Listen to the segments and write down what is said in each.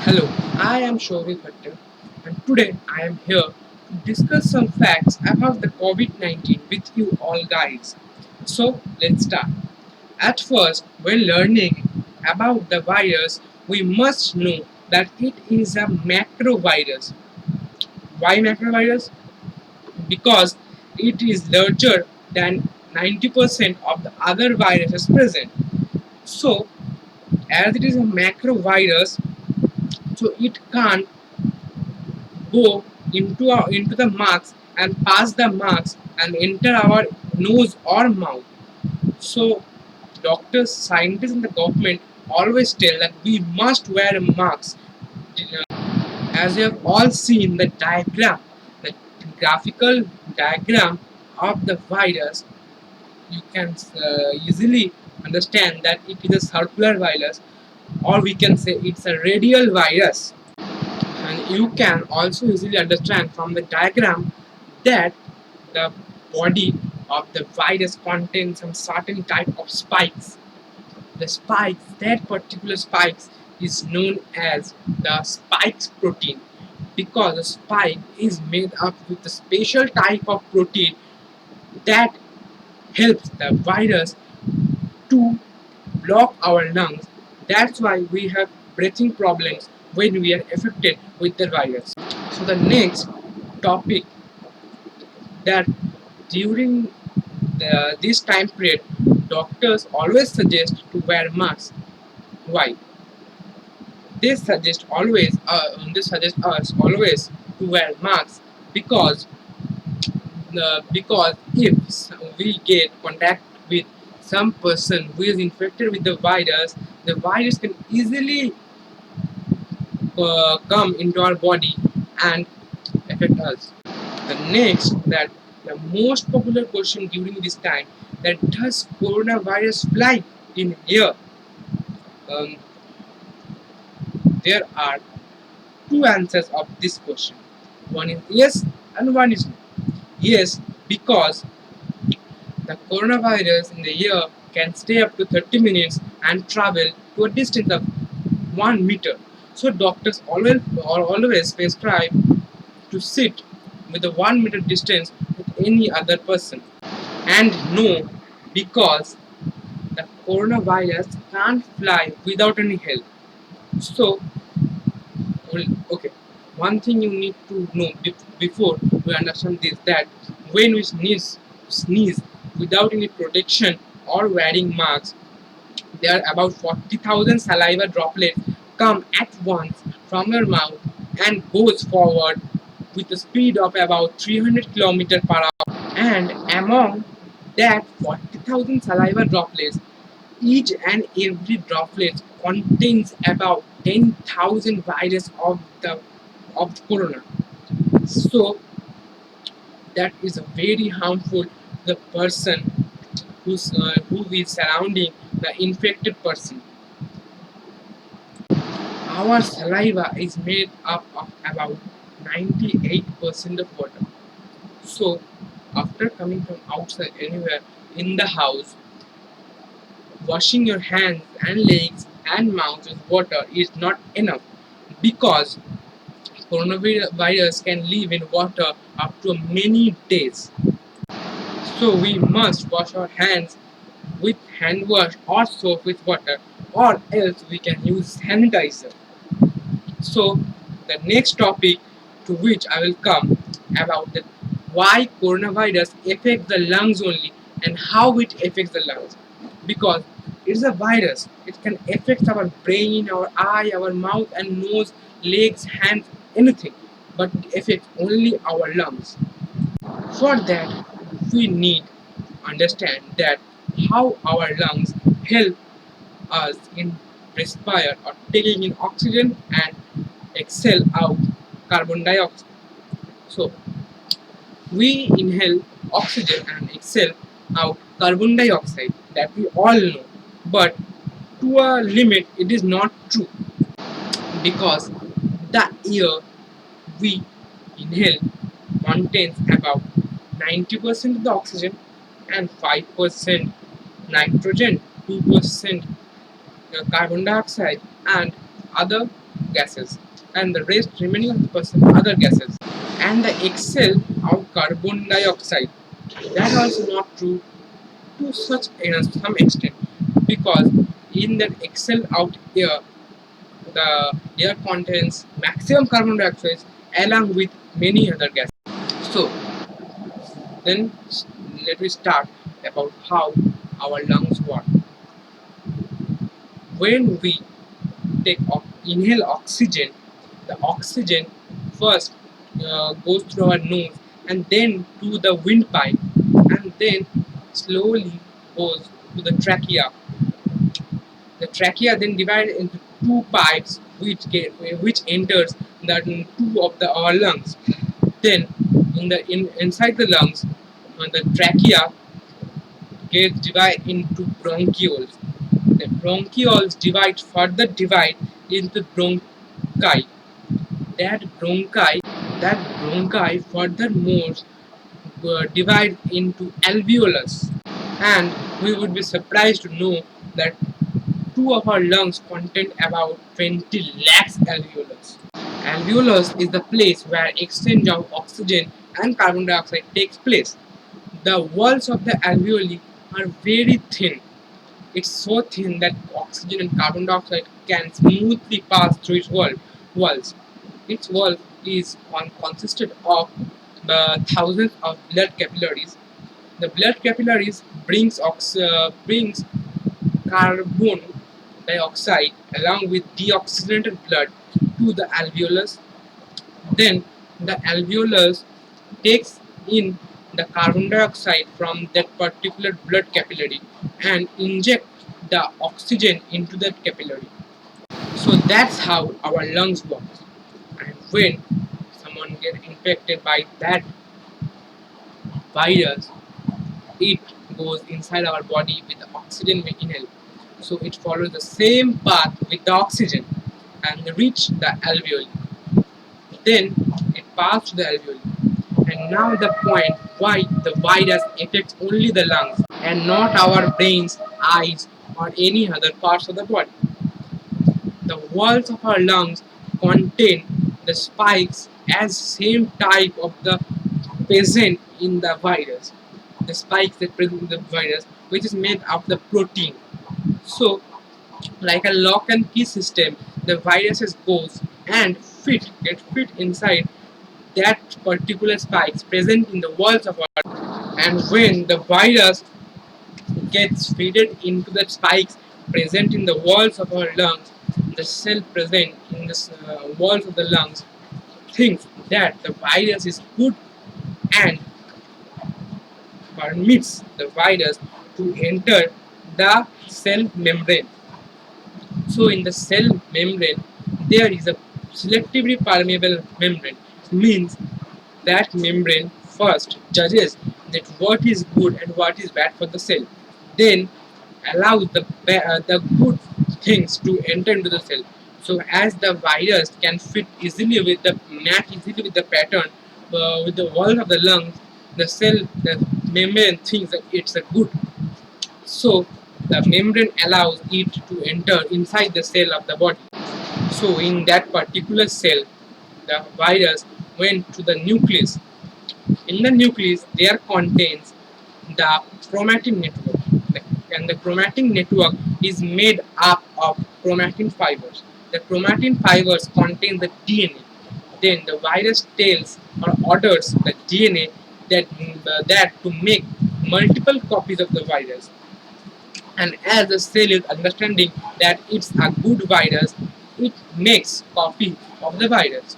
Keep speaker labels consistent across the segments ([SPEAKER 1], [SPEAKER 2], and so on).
[SPEAKER 1] Hello, I am Shobhit Bhatta and today I am here to discuss some facts about the COVID-19 with you all guys. So let's start. At first, when learning about the virus, we must know that it is a macrovirus. Why macrovirus? Because it is larger than 90% of the other viruses present. So, as it is a macrovirus, so it can't go into the marks and pass the marks and enter our nose or mouth. So doctors, scientists, and the government always tell that we must wear masks. As you have all seen the graphical diagram of the virus, you can easily understand that it is a circular virus, or we can say it's a radial virus. And you can also easily understand from the diagram that the body of the virus contains some certain type of spikes. The spikes, that particular spikes is known as the spikes protein, because the spike is made up with a special type of protein that helps the virus to block our lungs. That's why we have breathing problems when we are affected with the virus. So the next topic, that during this time period, doctors always suggest to wear masks. Why? They suggest us always to wear masks because if we get contact with some person who is infected with the virus can easily come into our body and affect us. The next, that the most popular question during this time, that does coronavirus fly in air? Um, there are two answers of this question. One is yes and one is no. Yes, because the coronavirus in the air can stay up to 30 minutes and travel to a distance of 1 meter. So doctors always prescribe to sit with a 1 meter distance with any other person. And no, because the coronavirus can't fly without any help. So, okay, one thing you need to know before we understand this, that when we sneeze without any protection or wearing masks, there are about 40,000 saliva droplets come at once from your mouth and goes forward with a speed of about 300 kilometers per hour. And among that 40,000 saliva droplets, each and every droplet contains about 10,000 virus of the corona. So that is very harmful to the person who is surrounding the infected person. Our saliva is made up of about 98% of water. So after coming from outside anywhere in the house, washing your hands and legs and mouth with water is not enough, because coronavirus can live in water up to many days. So we must wash our hands with hand wash or soap with water, or else we can use sanitizer. So the next topic to which I will come about the why coronavirus affects the lungs only and how it affects the lungs. Because it's a virus, it can affect our brain, our eye, our mouth and nose, legs, hands, anything, but it affects only our lungs. For that, we need understand that how our lungs help us in respire or taking in oxygen and exhale out carbon dioxide. So we inhale oxygen and exhale out carbon dioxide, that we all know. But to a limit, it is not true, because the air we inhale contains about 90% of the oxygen and 5% nitrogen, 2% carbon dioxide, and other gases and the rest remaining of the percent other gases. And the exhale out carbon dioxide. That also not true to such some extent, because in that exhale out air, the air contains maximum carbon dioxide along with many other gases. So then let me start about how our lungs work. When we inhale oxygen, the oxygen first goes through our nose and then to the windpipe and then slowly goes to the trachea. The trachea then divided into two pipes which enters the two of our lungs. Then inside the lungs, the trachea gets divided into bronchioles. The bronchioles divide into bronchi. That bronchi, that bronchi furthermore divide into alveolus. And we would be surprised to know that two of our lungs contain about 20 lakhs alveolus. Alveolus is the place where exchange of oxygen and carbon dioxide takes place. The walls of the alveoli are very thin. It's so thin that oxygen and carbon dioxide can smoothly pass through its walls. Its wall is consisted of the thousands of blood capillaries. The blood capillaries brings carbon dioxide along with deoxygenated blood to the alveolus. Then the alveolus takes in the carbon dioxide from that particular blood capillary and inject the oxygen into that capillary. So that's how our lungs work. And when someone gets infected by that virus, it goes inside our body with the oxygen we inhale. So it follows the same path with the oxygen and reach the alveoli. Then it passed to the alveoli. And now the point why the virus affects only the lungs and not our brains, eyes, or any other parts of the body. The walls of our lungs contain the spikes as same type of the present in the virus. The spikes that present in the virus, which is made of the protein. So, like a lock and key system, the viruses goes and get fit inside that particular spikes present in the walls of our. And when the virus gets fitted into the spikes present in the walls of our lungs, the cell present in the walls of the lungs thinks that the virus is good and permits the virus to enter the cell membrane. So in the cell membrane, there is a selectively permeable membrane. Means that membrane first judges that what is good and what is bad for the cell. Then allows the good things to enter into the cell. So as the virus can fit easily with the match easily with the pattern with the wall of the lungs, the membrane thinks that it's a good. So the membrane allows it to enter inside the cell of the body. So in that particular cell, the virus went to the nucleus. In the nucleus, there contains the chromatin network, and the chromatin network is made up of chromatin fibers. The chromatin fibers contain the DNA. Then the virus tells or orders the DNA that to make multiple copies of the virus. And as the cell is understanding that it's a good virus, it makes copy of the virus.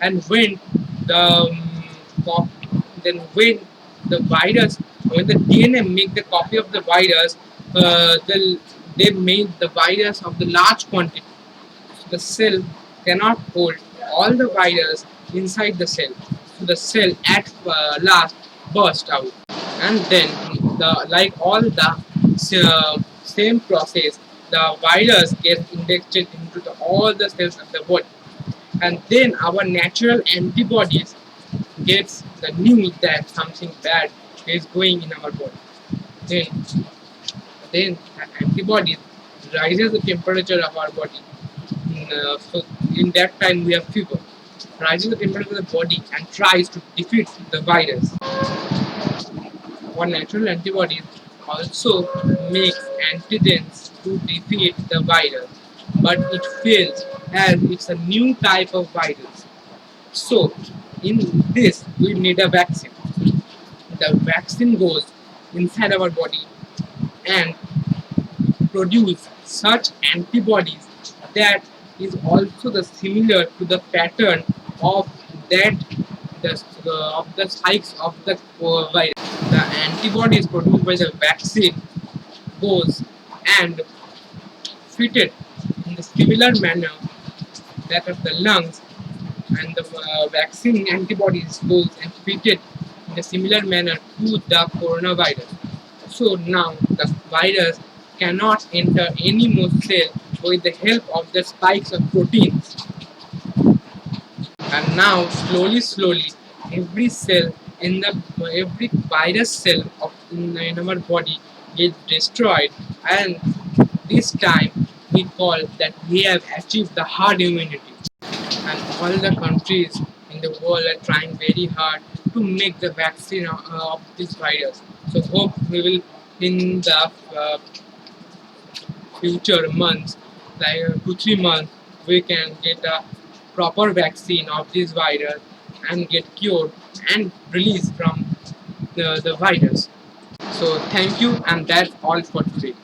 [SPEAKER 1] And the cop- when the virus when the DNA make the copy of the virus, they made the virus of the large quantity. The cell cannot hold all the virus inside the cell, so the cell at last burst out. And then like all the same process, the virus gets injected into all the cells of the body, and then our natural antibodies gets the news that something bad is going in our body. Then then the antibodies rises the temperature of our body, so in that time we have fever, rises the temperature of the body and tries to defeat the virus. Our natural antibodies also makes antigens to defeat the virus, but it fails as it's a new type of virus. So, in this, we need a vaccine. The vaccine goes inside our body and produce such antibodies that is also the similar to the pattern of that of the spikes of the virus. The antibodies produced by the vaccine goes and fitted in the similar manner that of the lungs, and the vaccine antibodies goes and fitted in a similar manner to the coronavirus. So now the virus cannot enter any more cell with the help of the spikes of proteins. And now slowly every cell in the every virus cell in our body gets destroyed, and this time we call that we have achieved the herd immunity, and all the countries in the world are trying very hard to make the vaccine of this virus. So hope we will in the future months, like 2 3 months, we can get a proper vaccine of this virus and get cured and released from the virus. So thank you, and that's all for today.